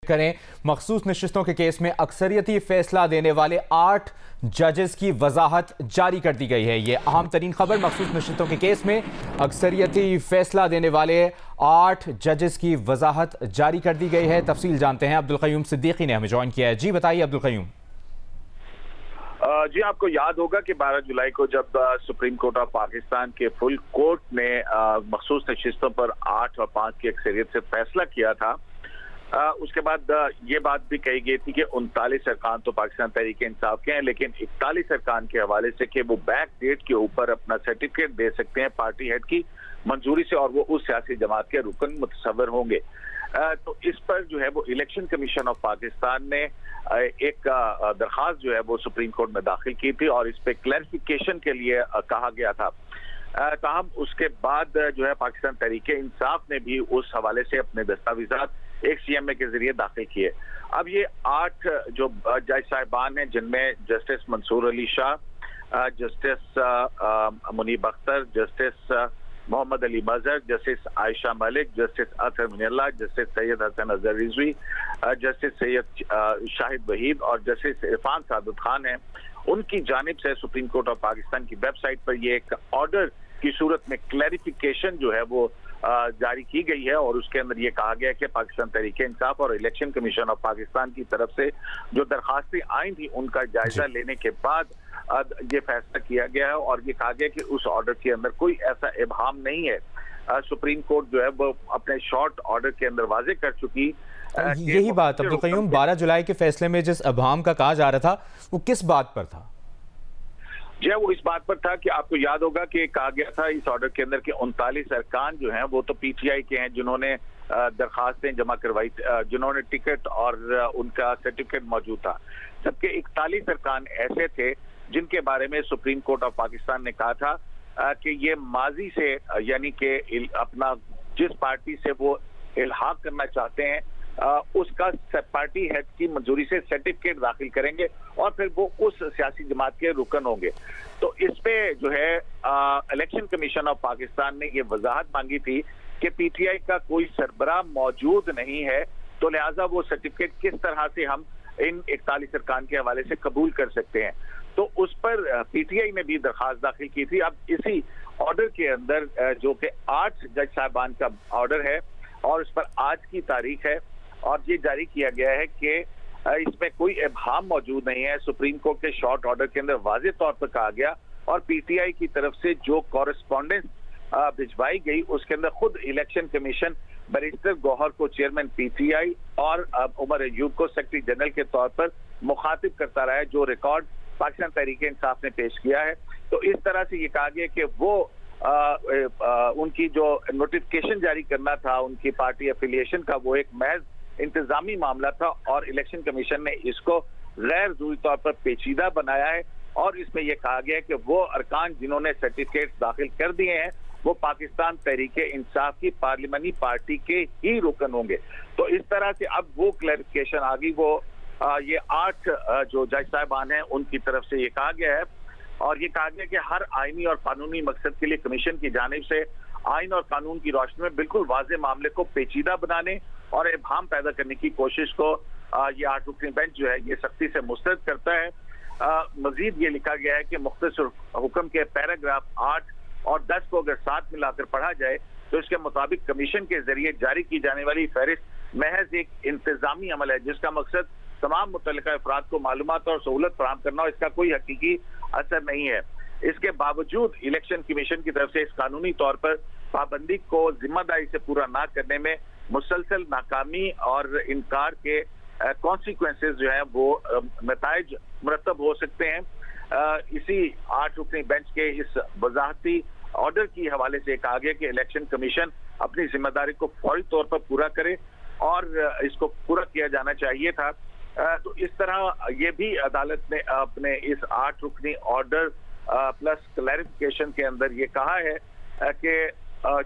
करें। मखसूस नशिस्तों के केस में अक्सरियती फैसला देने वाले 8 जजेस की वजाहत जारी कर दी गई है। ये अहम तरीन खबर, मखसूस नशिस्तों के केस में अक्सरियती फैसला देने वाले 8 जजेस की वजाहत जारी कर दी गई है। तफसील जानते हैं, अब्दुल क़य्यूम सिद्दीकी ने हमें ज्वाइन किया है। जी बताइए अब्दुल क़य्यूम। जी, आपको याद होगा कि 12 जुलाई को जब सुप्रीम कोर्ट ऑफ पाकिस्तान के फुल कोर्ट ने मखसूस नशिस्तों पर 8 और 5 की अक्सरियत से फैसला किया था, उसके बाद ये बात भी कही गई थी कि 39 अरकान तो पाकिस्तान तहरीक इंसाफ के हैं, लेकिन 41 अरकान के हवाले से कि वो बैक डेट के ऊपर अपना सर्टिफिकेट दे सकते हैं पार्टी हेड की मंजूरी से, और वो उस सियासी जमात के रुकन मुतसव्वर होंगे। तो इस पर जो है वो इलेक्शन कमीशन ऑफ पाकिस्तान ने एक दरखास्त जो है वो सुप्रीम कोर्ट में दाखिल की थी और इस पे क्लैरिफिकेशन के लिए कहा गया था। ताहम उसके बाद जो है पाकिस्तान तहरीक इंसाफ ने भी उस हवाले से अपने दस्तावेजात एक सीएमए के जरिए दाखिल किए। अब ये 8 जो जज साहिबान हैं, जिनमें justice Mansoor Ali Shah, justice Munib Akhtar, justice Mohammad Ali Mazhar, justice Ayesha Malik, justice Athar Minallah, justice Syed Hasan Azhar Rizvi, justice Syed Shahid Waheed और जस्टिस इरफान सादत खान हैं, उनकी जानिब से सुप्रीम कोर्ट ऑफ पाकिस्तान की वेबसाइट पर ये एक ऑर्डर की सूरत में क्लैरिफिकेशन जो है वो जारी की गई है और उसके अंदर ये कहा गया है कि पाकिस्तान तहरीक इंसाफ और इलेक्शन कमीशन ऑफ पाकिस्तान की तरफ से जो दरखास्तें आई थी उनका जायजा लेने के बाद ये फैसला किया गया है और ये कहा गया कि उस ऑर्डर के अंदर कोई ऐसा इबहाम नहीं है। सुप्रीम कोर्ट जो है वो अपने शॉर्ट ऑर्डर के अंदर वाजे कर चुकी। यही बात अब्दुल क़य्यूम, 12 जुलाई के फैसले में जिस इबहाम का कहा जा रहा था वो किस बात पर था? जी, वो इस बात पर था कि आपको याद होगा कि कहा गया था इस ऑर्डर के अंदर कि 39 अरकान जो हैं वो तो पीटीआई के हैं जिन्होंने दरखास्तें जमा करवाई, जिन्होंने टिकट और उनका सर्टिफिकेट मौजूद था, जबकि 41 अरकान ऐसे थे जिनके बारे में सुप्रीम कोर्ट ऑफ पाकिस्तान ने कहा था कि ये माजी से यानी कि अपना जिस पार्टी से वो इल्हाक करना चाहते हैं उसका पार्टी हेड की मंजूरी से सर्टिफिकेट दाखिल करेंगे और फिर वो उस सियासी जमात के रुकन होंगे। तो इस पे जो है इलेक्शन कमीशन ऑफ पाकिस्तान ने ये वजाहत मांगी थी कि पीटीआई का कोई सरबराह मौजूद नहीं है, तो लिहाजा वो सर्टिफिकेट किस तरह से हम इन 41 अरकान के हवाले से कबूल कर सकते हैं। तो उस पर पीटीआई ने भी दरखास्त दाखिल की थी। अब इसी ऑर्डर के अंदर जो कि 8 जज साहबान का ऑर्डर है और उस पर आज की तारीख है और ये जारी किया गया है कि इसमें कोई इबहाम मौजूद नहीं है। सुप्रीम कोर्ट के शॉर्ट ऑर्डर के अंदर वाज़ेह तौर पर कहा गया और पीटीआई की तरफ से जो कॉरेस्पॉन्डेंस भिजवाई गई उसके अंदर खुद इलेक्शन कमीशन बैरिस्टर गौहर को चेयरमैन पीटीआई और उमर अयूब को सेक्रेटरी जनरल के तौर पर मुखातिब करता रहा है, जो रिकॉर्ड पाकिस्तान तहरीक इंसाफ ने पेश किया है। तो इस तरह से ये कहा गया कि वो उनकी जो नोटिफिकेशन जारी करना था उनकी पार्टी एफिलिएशन का, वो एक महज इंतजामी मामला था और इलेक्शन कमीशन ने इसको गैर जरूरी तौर पर पेचीदा बनाया है और इसमें यह कहा गया है कि वो अरकान जिन्होंने सर्टिफिकेट दाखिल कर दिए हैं वो पाकिस्तान तहरीक इंसाफ की पार्लियामानी पार्टी के ही रुकन होंगे। तो इस तरह से अब वो क्लैरिफिकेशन आ गई। वो ये 8 जो जज साहिबान हैं उनकी तरफ से ये कहा गया है और ये कहा गया कि हर आईनी और कानूनी मकसद के लिए कमीशन की जानिब से आइन और कानून की रोशनी में बिल्कुल वाज़ेह मामले को पेचीदा बनाने और इबहाम पैदा करने की कोशिश को ये 8 रुकनी बेंच जो है ये सख्ती से मुस्तरद करता है। मजीद ये लिखा गया है कि मुख्तसर हुक्म के पैराग्राफ 8 और 10 को अगर साथ मिलाकर पढ़ा जाए तो इसके मुताबिक कमीशन के जरिए जारी की जाने वाली फहरिस्त महज एक इंतजामी अमल है जिसका मकसद तमाम मुतल्लिका अफराद को मालूमात और सहूलत फराहम करना और इसका कोई हकीकी असर नहीं है। इसके बावजूद इलेक्शन कमीशन की तरफ से इस कानूनी तौर पर पाबंदी को जिम्मेदारी से पूरा ना करने में मुसलसल नाकामी और इनकार के कॉन्सिक्वेंसेस जो है वो नताइज मुरतब हो सकते हैं। इसी 8 रुकनी बेंच के इस वजाहती ऑर्डर की हवाले से कहा गया कि इलेक्शन कमीशन अपनी जिम्मेदारी को फौरी तौर पर पूरा करे और इसको पूरा किया जाना चाहिए था। तो इस तरह ये भी अदालत ने अपने इस 8 रुकनी ऑर्डर प्लस क्लैरिफिकेशन के अंदर ये कहा है कि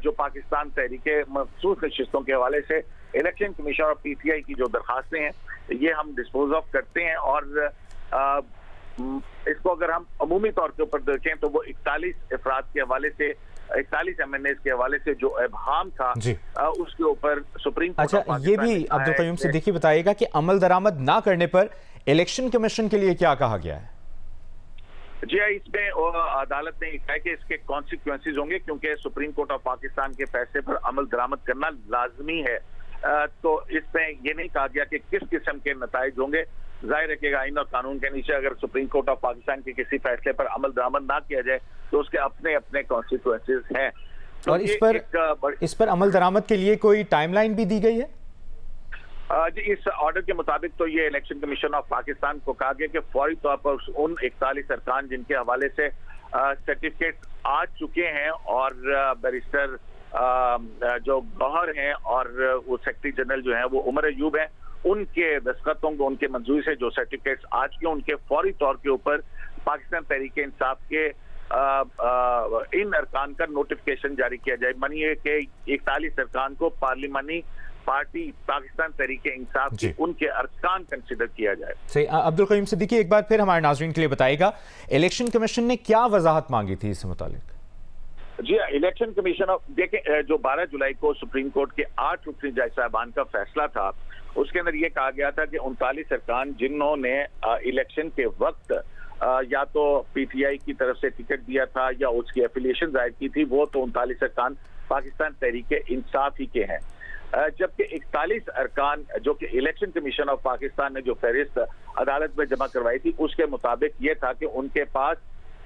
जो पाकिस्तान तहरीक मखसूस नशिस्तों के हवाले से इलेक्शन कमीशन और पीटीआई की जो दरखास्तें हैं ये हम डिस्पोज ऑफ करते हैं और इसको अगर हम अमूमी तौर के ऊपर देखें तो वो 41 अफराद के हवाले से 41 MNAs के हवाले से जो अबहम था उसके ऊपर सुप्रीम कोर्ट। अच्छा, ये भी अब्दुल क़य्यूम सिद्दीकी बताइएगा कि अमल दरामद ना करने पर इलेक्शन कमीशन के लिए क्या कहा गया है? जी हाँ, इसमें अदालत ने कहा कि इसके कॉन्सिक्वेंसेज होंगे, क्योंकि सुप्रीम कोर्ट ऑफ पाकिस्तान के फैसले पर अमल दरामद करना लाजमी है। तो इसमें यह नहीं कहा गया कि किस किस्म के नताइज होंगे। जाहिर है कि आईन और कानून के नीचे अगर सुप्रीम कोर्ट ऑफ पाकिस्तान के किसी फैसले पर अमल दरामद ना किया जाए तो उसके अपने अपने कॉन्सिक्वेंसेज हैं। तो और इस पर अमल दरामद के लिए कोई टाइमलाइन भी दी गई है? जी, इस ऑर्डर के मुताबिक तो ये इलेक्शन कमीशन ऑफ पाकिस्तान को कहा गया कि फौरी तौर पर उन 41 अरकान जिनके हवाले से सर्टिफिकेट आ चुके हैं और बैरिस्टर जो गौहर हैं और वो सेक्रेटरी जनरल जो है वो उमर अयूब है, उनके दस्तखतों को, उनके मंजूरी से जो सर्टिफिकेट्स आ चुके हैं उनके फौरी तौर के ऊपर पाकिस्तान तहरीक इंसाफ के इन अरकान का नोटिफिकेशन जारी किया जाए। मानिए कि 41 अरकान को पार्लिमानी पार्टी पाकिस्तान तहरीक इंसाफ के उनके अरकान कंसिडर किया जाए। सही। अब्दुल क़य्यूम सिद्दीकी, एक बार फिर हमारे नाज़रीन के लिए बताइएगा, इलेक्शन कमीशन ने क्या वजाहत मांगी थी इससे मुतालिक? जी, इलेक्शन कमीशन ऑफ देखें, जो 12 जुलाई को सुप्रीम कोर्ट के 8 रुकनी जज साहबान का फैसला था उसके अंदर यह कहा गया था कि 39 अरकान जिन्होंने इलेक्शन के वक्त या तो पीटीआई की तरफ से टिकट दिया था या उसकी एफिलिएशन जाहिर की थी, वो तो 39 अरकान पाकिस्तान तहरीक इंसाफ ही के हैं। जबकि 41 अरकान जो कि इलेक्शन कमीशन ऑफ पाकिस्तान ने जो फहरिस्त अदालत में जमा करवाई थी उसके मुताबिक ये था कि उनके पास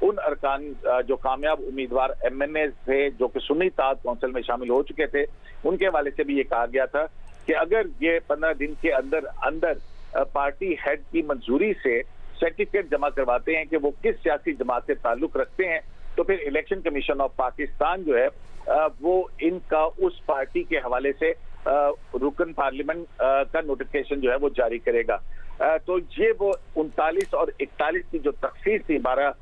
उन अरकान जो कामयाब उम्मीदवार MNA थे जो कि सुन्नी इत्तेहाद कौंसिल में शामिल हो चुके थे, उनके हवाले से भी ये कहा गया था कि अगर ये 15 दिन के अंदर अंदर पार्टी हेड की मंजूरी से सर्टिफिकेट जमा करवाते हैं कि वो किस सियासी जमात से ताल्लुक रखते हैं, तो फिर इलेक्शन कमीशन ऑफ पाकिस्तान जो है वो इनका उस पार्टी के हवाले से रुकन पार्लियामेंट का नोटिफिकेशन जो है वो जारी करेगा। तो ये वो 39 और 41 की जो तखसीस थी 12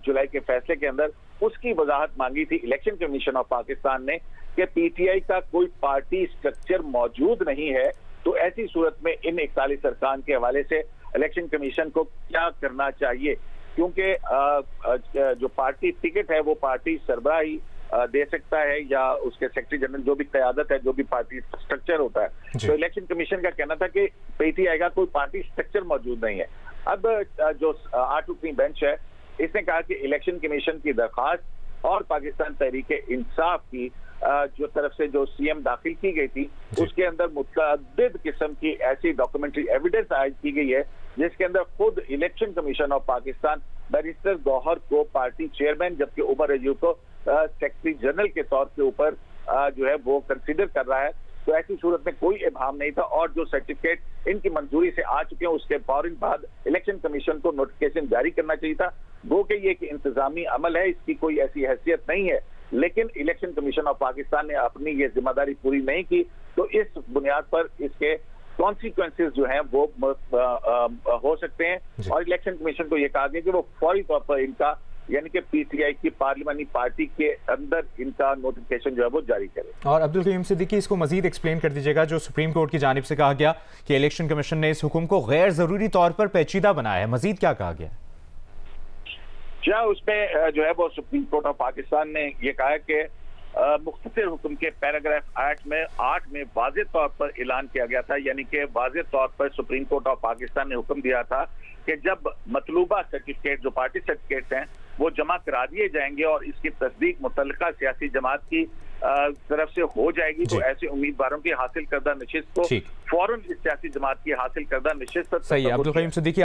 जुलाई के फैसले के अंदर, उसकी वजाहत मांगी थी इलेक्शन कमीशन ऑफ पाकिस्तान ने कि पीटीआई का कोई पार्टी स्ट्रक्चर मौजूद नहीं है, तो ऐसी सूरत में इन 41 अरकान के हवाले से इलेक्शन कमीशन को क्या करना चाहिए, क्योंकि जो पार्टी टिकट है वो पार्टी सरबराह ही दे सकता है या उसके सेक्रेटरी जनरल जो भी क़यादत है, जो भी पार्टी स्ट्रक्चर होता है। तो इलेक्शन कमीशन का कहना था कि पीटीआई का कोई पार्टी स्ट्रक्चर मौजूद नहीं है। अब जो 8 रुकनी बेंच है इसने कहा कि इलेक्शन कमीशन की दरखास्त और पाकिस्तान तहरीक इंसाफ की जो तरफ से जो सीएम दाखिल की गई थी उसके अंदर मुतअद्दिद किस्म की ऐसी डॉक्यूमेंट्री एविडेंस आयद की गई है जिसके अंदर खुद election commission of Pakistan barrister Gauhar को पार्टी चेयरमैन जबकि उमर अयूब को सेक्रेटरी जनरल के तौर के ऊपर जो है वो कंसीडर कर रहा है। तो ऐसी सूरत में कोई इबाम नहीं था और जो सर्टिफिकेट इनकी मंजूरी से आ चुके हैं उसके फौरन बाद इलेक्शन कमीशन को नोटिफिकेशन जारी करना चाहिए था। वो कि ये कि इंतजामी अमल है, इसकी कोई ऐसी हैसियत नहीं है, लेकिन इलेक्शन कमीशन ऑफ पाकिस्तान ने अपनी ये जिम्मेदारी पूरी नहीं की, तो इस बुनियाद पर इसके कॉन्सिक्वेंसेज जो हैं वो हो सकते हैं। और इलेक्शन कमीशन को ये कहा गया कि वो फौरी तौर पर इनका यानी कि पीटीआई की पार्लियामानी पार्टी के अंदर इनका नोटिफिकेशन जो है वो जारी करे। और अब्दुल क़य्यूम सिद्दीकी, इसको मजीद एक्सप्लेन कर दीजिएगा, जो सुप्रीम कोर्ट की जानिब से कहा गया कि इलेक्शन कमीशन ने इस हुक्म को गैर जरूरी तौर पर पेचीदा बनाया है, मजीद क्या कहा गया? क्या उसमें जो है वो सुप्रीम कोर्ट ऑफ पाकिस्तान ने यह कहा है कि मुख्तसर हुक्म के पैराग्राफ 8 में वाज़ेह तौर पर ऐलान किया गया था, यानी कि वाज़ेह तौर पर सुप्रीम कोर्ट ऑफ पाकिस्तान ने हुक्म दिया था कि जब मतलूबा सर्टिफिकेट जो पार्टी सर्टिफिकेट हैं वो जमा करा दिए जाएंगे और इसकी तस्दीक मुतल्लिका सियासी जमात की तरफ से हो जाएगी, तो ऐसे उम्मीदवारों की हासिल करदा नशिस्त को फौरन इस सियासी जमात की हासिल करदा नशिस्त। सही है अब्दुल क़य्यूम सिद्दीकी।